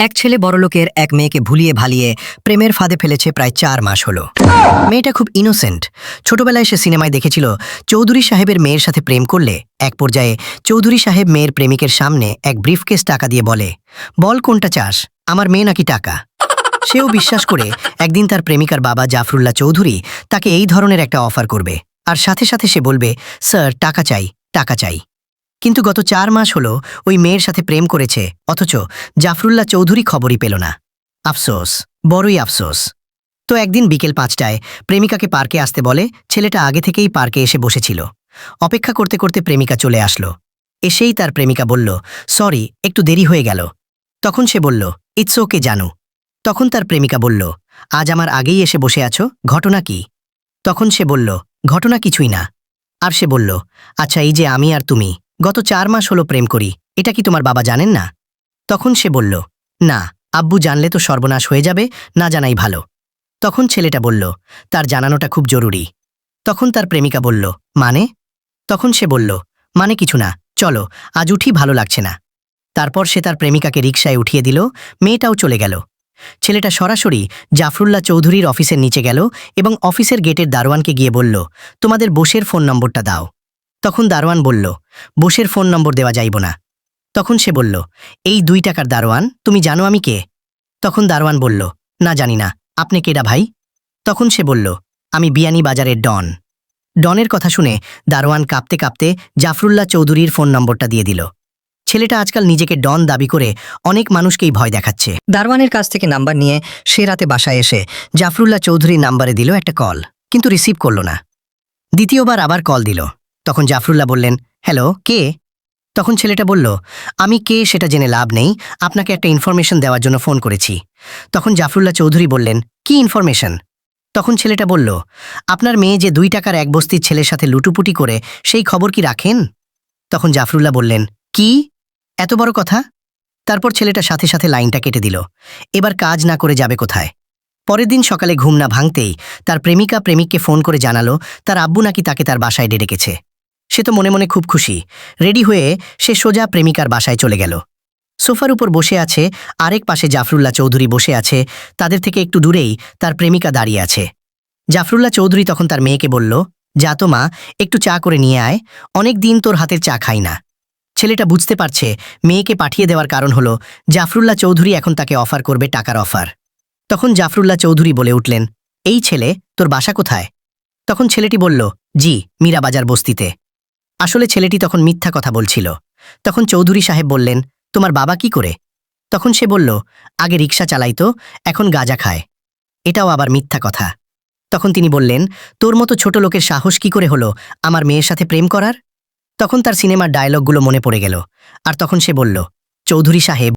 এক ছেলে বড়লোকের এক মেয়েকে ভুলিয়ে ভালিয়ে প্রেমের ফাঁদে ফেলেছে প্রায় ৪ মাস হলো। মেয়েটা খুব ইনোসেন্ট। ছোটবেলায় সে সিনেমায় দেখেছিল চৌধুরী সাহেবের মেয়ের সাথে প্রেম করলে এক পর্যায়ে চৌধুরী সাহেব মেয়ের প্রেমিকের সামনে এক ব্রিফকেস টাকা দিয়ে বলে, বল কোনটা চাস, আমার মেয়ে নাকি টাকা। সেও বিশ্বাস করে একদিন তার প্রেমিকার বাবা জাফরুল্লাহ চৌধুরী তাকে এই ধরনের একটা অফার করবে, আর সাথে সাথে সে বলবে, স্যার টাকা চাই, টাকা চাই। কিন্তু গত ৪ মাস হলো ওই মেয়ের সাথে প্রেম করেছে, অথচ জাফরুল্লাহ চৌধুরী খবরই পেল না। আফসোস, বড়ই আফসোস। তো একদিন বিকেল ৫টায় প্রেমিকাকে পার্কে আসতে বলে। ছেলেটা আগে থেকেই পার্কে এসে বসেছিল। অপেক্ষা করতে করতে প্রেমিকা চলে আসলো। এসেই তার প্রেমিকা বলল, সরি, একটু দেরি হয়ে গেল। তখন সে বলল, ইটস ওকে জানু। তখন তার প্রেমিকা বলল, আজ আমার আগেই এসে বসে আছো, ঘটনা কি? তখন সে বলল, ঘটনা কিছুই না। আর সে বলল, আচ্ছা, এই যে আমি আর তুমি গত ৪ মাস হলো প্রেম করি, এটা কি তোমার বাবা জানেন না? তখন সে বলল, না, আব্বু জানলে তো সর্বনাশ হয়ে যাবে, না জানাই ভালো। তখন ছেলেটা বলল, তার জানানোটা খুব জরুরি। তখন তার প্রেমিকা বলল, মানে? তখন সে বলল, মানে কিছু না, চলো, আজ উঠি, ভালো লাগছে না। তারপর সে তার প্রেমিকাকে রিকশায় উঠিয়ে দিল। মেয়েটাও চলে গেল। ছেলেটা সরাসরি জাফরুল্লাহ চৌধুরীর অফিসের নিচে গেল এবং অফিসের গেটের দারোয়ানকে গিয়ে বলল, তোমাদের বসের ফোন নম্বরটা দাও। তখন দারোয়ান বলল, বসের ফোন নম্বর দেওয়া যাইব না। তখন সে বলল, এই ২ টাকার দারোয়ান, তুমি জানো আমি কে? তখন দারোয়ান বলল, না জানি না, আপনি কেডা ভাই? তখন সে বলল, আমি বিয়ানী বাজারের ডন। ডনের কথা শুনে দারোয়ান কাঁপতে কাঁপতে জাফরুল্লাহ চৌধুরীর ফোন নম্বরটা দিয়ে দিল। ছেলেটা আজকাল নিজেকে ডন দাবি করে অনেক মানুষকেই ভয় দেখাচ্ছে। দারোয়ানের কাছ থেকে নাম্বার নিয়ে সে রাতে বাসায় এসে জাফরুল্লাহ চৌধুরীর নাম্বারে দিল একটা কল, কিন্তু রিসিভ করল না। দ্বিতীয়বার আবার কল দিল। তখন জাফরুল্লাহ বললেন, হ্যালো, কে? তখন ছেলেটা বলল, আমি কে সেটা জেনে লাভ নেই, আপনাকে একটা ইনফরমেশন দেওয়ার জন্য ফোন করেছি। তখন জাফরুল্লাহ চৌধুরী বললেন, কি ইনফরমেশন? তখন ছেলেটা বলল, আপনার মেয়ে যে ২ টাকার এক বস্তির ছেলের সাথে লুটুপুটি করে, সেই খবর কি রাখেন? তখন জাফরুল্লাহ বললেন, কি, এত বড় কথা? তারপর ছেলেটা সাথে সাথে লাইনটা কেটে দিল। এবার কাজ না করে যাবে কোথায়? পরের দিন সকালে ঘুম না ভাঙতেই তার প্রেমিকা প্রেমিককে ফোন করে জানালো তার আব্বু নাকি তাকে তার বাসায় ডেকেছে। সে তো মনে মনে খুব খুশি। রেডি হয়ে সে সোজা প্রেমিকার বাসায় চলে গেল। সোফার উপর বসে আছে, আরেক পাশে জাফরুল্লাহ চৌধুরী বসে আছে। তাদের থেকে একটু দূরেই তার প্রেমিকা দাঁড়িয়ে আছে। জাফরুল্লাহ চৌধুরী তখন তার মেয়েকে বলল, যা তো মা, একটু চা করে নিয়ে আয়, অনেক দিন তোর হাতের চা খাই না। ছেলেটা বুঝতে পারছে মেয়েকে পাঠিয়ে দেওয়ার কারণ হলো জাফরুল্লাহ চৌধুরী এখন তাকে অফার করবে, টাকার অফার। তখন জাফরুল্লাহ চৌধুরী বলে উঠলেন, এই ছেলে, তোর বাসা কোথায়? তখন ছেলেটি বলল, জি, মীরাবাজার বস্তিতে। আসলে ছেলেটি তখন মিথ্যা কথা বলছিল। তখন চৌধুরী সাহেব বললেন, তোমার বাবা কি করে? তখন সে বলল, আগে রিকশা চালাইতো, এখন গাঁজা খায়। এটাও আবার মিথ্যা কথা। তখন তিনি বললেন, তোর মতো ছোট লোকের সাহস কি করে হলো আমার মেয়ের সাথে প্রেম করার? তখন তার সিনেমার ডায়লগগুলো মনে পড়ে গেল। আর তখন সে বলল, চৌধুরী সাহেব,